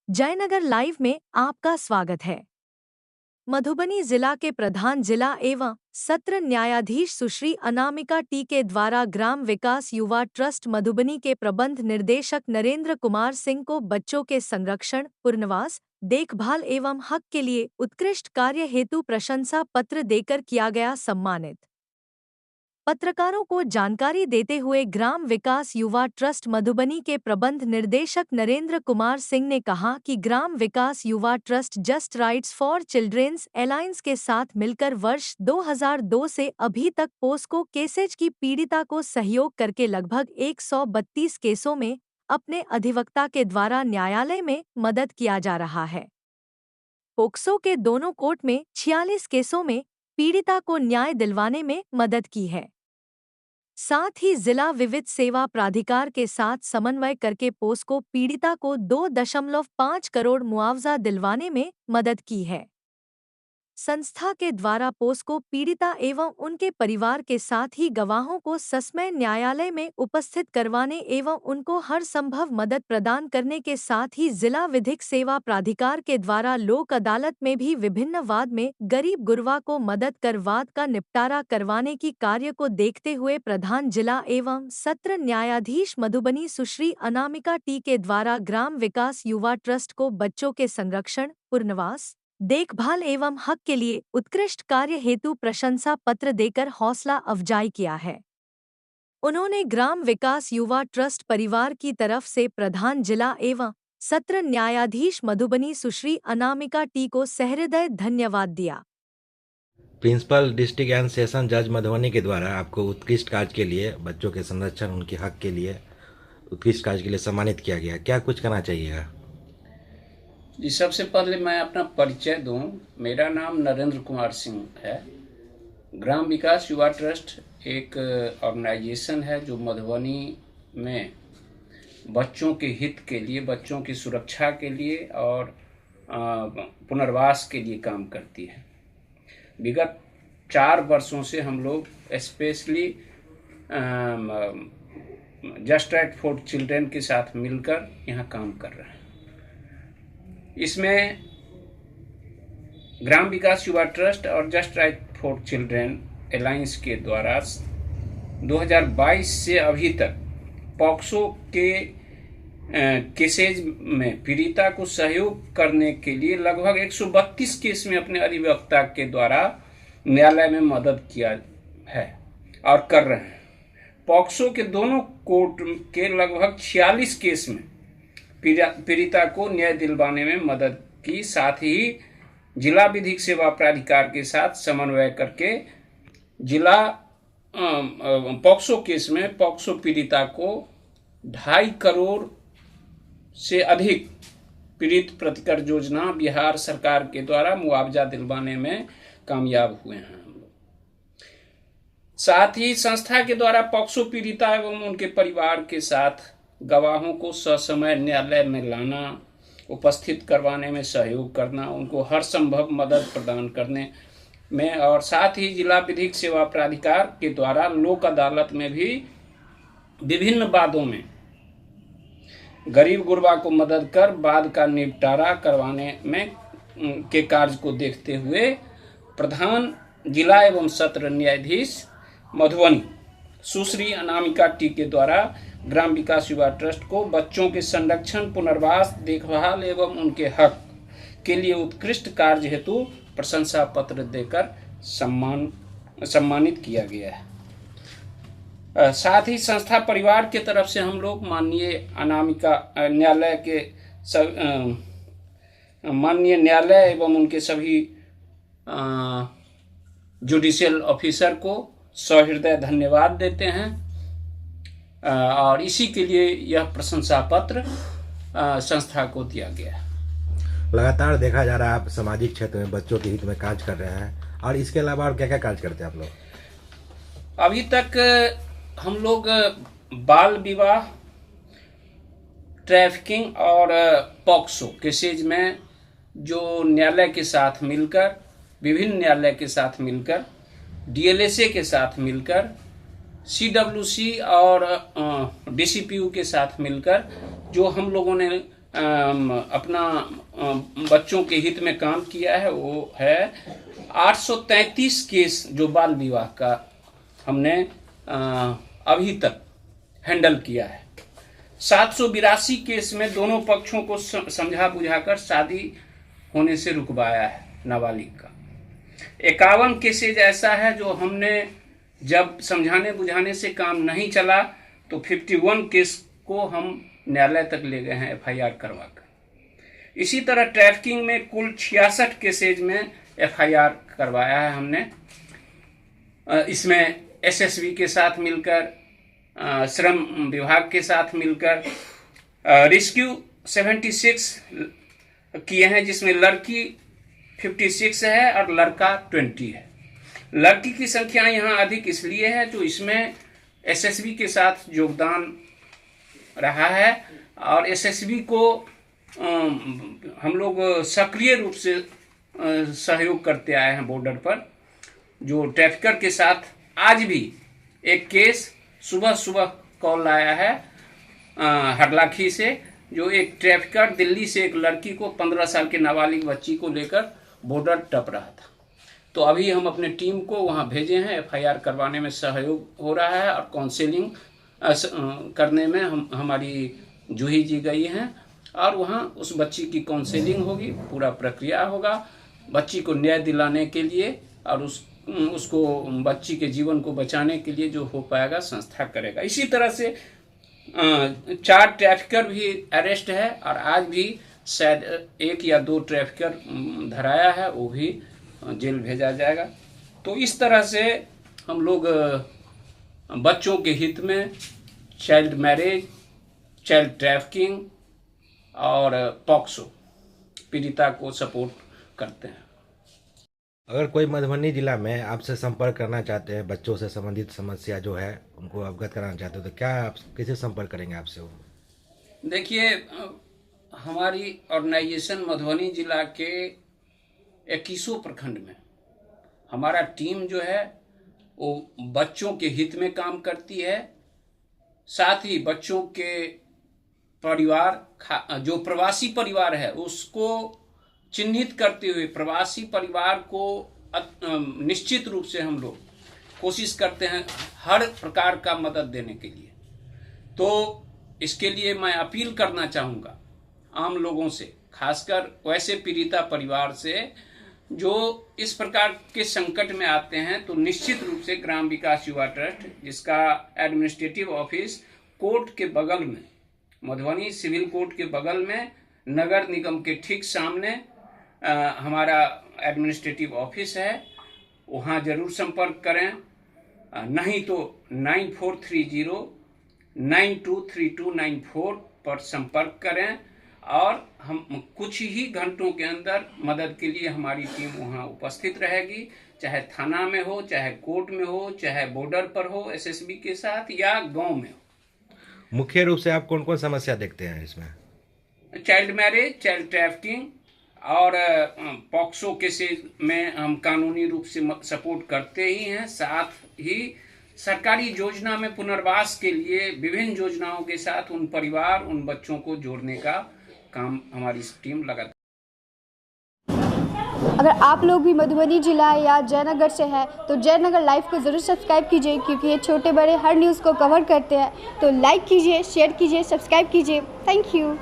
Jaynagar live में आपका स्वागत है। मधुबनी जिला के प्रधान जिला एवं सत्र न्यायाधीश सुश्री अनामिका टी के द्वारा ग्राम विकास युवा ट्रस्ट मधुबनी के प्रबंध निर्देशक नरेंद्र कुमार सिंह को बच्चों के संरक्षण, पुनर्वास, देखभाल एवं हक के लिए उत्कृष्ट कार्य हेतु प्रशंसा पत्र देकर किया गया सम्मानित। पत्रकारों को जानकारी देते हुए ग्राम विकास युवा ट्रस्ट मधुबनी के प्रबंध निर्देशक नरेंद्र कुमार सिंह ने कहा कि Gram Vikas Yuva Trust Just Rights for Childrens Alliance के साथ मिलकर वर्ष 2002 से अभी तक पोस्को केसेज की पीड़िता को सहयोग करके लगभग 132 केसों में अपने अधिवक्ता के द्वारा न्यायालय में मदद किया जा रहा है। पोक्सो के दोनों कोर्ट में 46 केसों में पीड़िता को न्याय दिलवाने में मदद की है। साथ ही जिला विविध सेवा प्राधिकार के साथ समन्वय करके पोस्को पीड़िता को 2.5 करोड़ मुआवजा दिलवाने में मदद की है। संस्था के द्वारा पोस्को पीड़िता एवं उनके परिवार के साथ ही गवाहों को ससमय न्यायालय में उपस्थित करवाने एवं उनको हर संभव मदद प्रदान करने के साथ ही जिला विधिक सेवा प्राधिकार के द्वारा लोक अदालत में भी विभिन्न वाद में गरीब गुरबा को मदद कर वाद का निपटारा करवाने की कार्य को देखते हुए प्रधान जिला एवं सत्र न्यायाधीश मधुबनी सुश्री अनामिका टी के द्वारा ग्राम विकास युवा ट्रस्ट को बच्चों के संरक्षण, पुनर्वास, देखभाल एवं हक के लिए उत्कृष्ट कार्य हेतु प्रशंसा पत्र देकर हौसला अफजाई किया है। उन्होंने ग्राम विकास युवा ट्रस्ट परिवार की तरफ से प्रधान जिला एवं सत्र न्यायाधीश मधुबनी सुश्री अनामिका टी को सहृदय धन्यवाद दिया। प्रिंसिपल डिस्ट्रिक्ट एंड सेशन जज मधुबनी के द्वारा आपको उत्कृष्ट कार्य के लिए, बच्चों के संरक्षण, उनके हक के लिए उत्कृष्ट कार्य के लिए सम्मानित किया गया। क्या कुछ कहना चाहिएगा? जी, सबसे पहले मैं अपना परिचय दूं। मेरा नाम नरेंद्र कुमार सिंह है। ग्राम विकास युवा ट्रस्ट एक ऑर्गेनाइजेशन है जो मधुबनी में बच्चों के हित के लिए, बच्चों की सुरक्षा के लिए और पुनर्वास के लिए काम करती है। विगत 4 वर्षों से हम लोग specially just right for children के साथ मिलकर यहाँ काम कर रहे हैं। इसमें ग्राम विकास युवा ट्रस्ट और just right for children alliance के द्वारा 2022 से अभी तक पॉक्सो के केसेज में पीड़िता को सहयोग करने के लिए लगभग 132 केस में अपने अधिवक्ता के द्वारा न्यायालय में मदद किया है और कर रहे हैं। पॉक्सो के दोनों कोर्ट के लगभग 46 केस में पीड़िता को न्याय दिलवाने में मदद की। साथ ही जिला विधिक सेवा प्राधिकार के साथ समन्वय करके जिला पॉक्सो केस में पॉक्सो पीड़िता को 2.5 करोड़ से अधिक पीड़ित प्रतिकर योजना बिहार सरकार के द्वारा मुआवजा दिलवाने में कामयाब हुए हैं हम लोग। साथ ही संस्था के द्वारा पॉक्सो पीड़िता एवं उनके परिवार के साथ गवाहों को ससमय न्यायालय में लाना, उपस्थित करवाने में सहयोग करना, उनको हर संभव मदद प्रदान करने में और साथ ही जिला विधिक सेवा प्राधिकार के द्वारा लोक अदालत में भी विभिन्न वादों में गरीब गुरबा को मदद कर वाद का निपटारा करवाने में के कार्य को देखते हुए प्रधान जिला एवं सत्र न्यायाधीश मधुबनी सुश्री अनामिका टी के द्वारा ग्राम विकास युवा ट्रस्ट को बच्चों के संरक्षण, पुनर्वास, देखभाल एवं उनके हक के लिए उत्कृष्ट कार्य हेतु प्रशंसा पत्र देकर सम्मानित किया गया है। साथ ही संस्था परिवार के तरफ से हम लोग माननीय अनामिका न्यायालय के माननीय न्यायालय एवं उनके सभी जुडिशियल ऑफिसर को सहृदय धन्यवाद देते हैं और इसी के लिए यह प्रशंसा पत्र संस्था को दिया गया। लगातार देखा जा रहा है आप सामाजिक क्षेत्र में बच्चों के हित में कार्य कर रहे हैं, और इसके अलावा और क्या क्या कार्य करते हैं आप लोग? अभी तक हम लोग बाल विवाह, ट्रैफिकिंग और पॉक्सो केसेज में जो न्यायालय के साथ मिलकर, विभिन्न न्यायालय के साथ मिलकर, डीएलएसए के साथ मिलकर, सीडब्ल्यूसी और डीसीपीयू के साथ मिलकर जो हम लोगों ने अपना बच्चों के हित में काम किया है वो है 833 केस जो बाल विवाह का हमने अभी तक हैंडल किया है। 782 केस में दोनों पक्षों को समझा बुझाकर शादी होने से रुकवाया है नाबालिग का। 51 केसेज ऐसा है जो हमने जब समझाने बुझाने से काम नहीं चला तो 51 केस को हम न्यायालय तक ले गए हैं FIR करवाकर। इसी तरह ट्रैफिकिंग में कुल 66 केसेज में FIR करवाया है हमने। इसमें SSB के साथ मिलकर, श्रम विभाग के साथ मिलकर रेस्क्यू 76 किए हैं, जिसमें लड़की 56 है और लड़का 20 है। लड़की की संख्या यहाँ अधिक इसलिए है जो इसमें SSB के साथ योगदान रहा है और SSB को हम लोग सक्रिय रूप से सहयोग करते आए हैं बॉर्डर पर। जो ट्रैफिकर के साथ आज भी एक केस सुबह सुबह कॉल आया है हरलाखी से, जो एक ट्रैफिकर दिल्ली से एक लड़की को 15 साल के नाबालिग बच्ची को लेकर बॉर्डर टप रहा था। तो अभी हम अपने टीम को वहां भेजे हैं, FIR करवाने में सहयोग हो रहा है और काउंसलिंग करने में हमारी जूही जी गई हैं और वहाँ उस बच्ची की काउंसलिंग होगी, पूरा प्रक्रिया होगा बच्ची को न्याय दिलाने के लिए और उसको बच्ची के जीवन को बचाने के लिए जो हो पाएगा संस्था करेगा। इसी तरह से 4 ट्रैफिकर भी अरेस्ट है और आज भी शायद 1 या 2 ट्रैफिकर धराया है, वो भी जेल भेजा जाएगा। तो इस तरह से हम लोग बच्चों के हित में चाइल्ड मैरिज, चाइल्ड ट्रैफिकिंग और पॉक्सो पीड़िता को सपोर्ट करते हैं। अगर कोई मधुबनी जिला में आपसे संपर्क करना चाहते हैं, बच्चों से संबंधित समस्या जो है उनको अवगत कराना चाहते हो, तो क्या आप कैसे संपर्क करेंगे आपसे वो? देखिए, हमारी ऑर्गेनाइजेशन मधुबनी जिला के 21 प्रखंड में हमारा टीम जो है वो बच्चों के हित में काम करती है। साथ ही बच्चों के परिवार, जो प्रवासी परिवार है उसको चिन्हित करते हुए प्रवासी परिवार को निश्चित रूप से हम लोग कोशिश करते हैं हर प्रकार का मदद देने के लिए। तो इसके लिए मैं अपील करना चाहूँगा आम लोगों से, खासकर वैसे पीड़िता परिवार से जो इस प्रकार के संकट में आते हैं, तो निश्चित रूप से ग्राम विकास युवा ट्रस्ट, जिसका एडमिनिस्ट्रेटिव ऑफिस कोर्ट के बगल में, मधुबनी सिविल कोर्ट के बगल में, नगर निगम के ठीक सामने हमारा एडमिनिस्ट्रेटिव ऑफिस है, वहाँ जरूर संपर्क करें। नहीं तो 9430923294 पर संपर्क करें और हम कुछ ही घंटों के अंदर मदद के लिए हमारी टीम वहाँ उपस्थित रहेगी, चाहे थाना में हो, चाहे कोर्ट में हो, चाहे बॉर्डर पर हो SSB के साथ, या गांव में हो। मुख्य रूप से आप कौन कौन समस्या देखते हैं इसमें? चाइल्ड मैरिज, चाइल्ड ट्रैफिकिंग और पॉक्सो केसेस में हम कानूनी रूप से सपोर्ट करते ही हैं। साथ ही सरकारी योजना में पुनर्वास के लिए विभिन्न योजनाओं के साथ उन परिवार, उन बच्चों को जोड़ने का काम हमारी टीम लगातार। अगर आप लोग भी मधुबनी जिला या जयनगर से हैं तो जयनगर लाइव को ज़रूर सब्सक्राइब कीजिए, क्योंकि ये छोटे बड़े हर न्यूज़ को कवर करते हैं। तो लाइक कीजिए, शेयर कीजिए, सब्सक्राइब कीजिए। Thank you.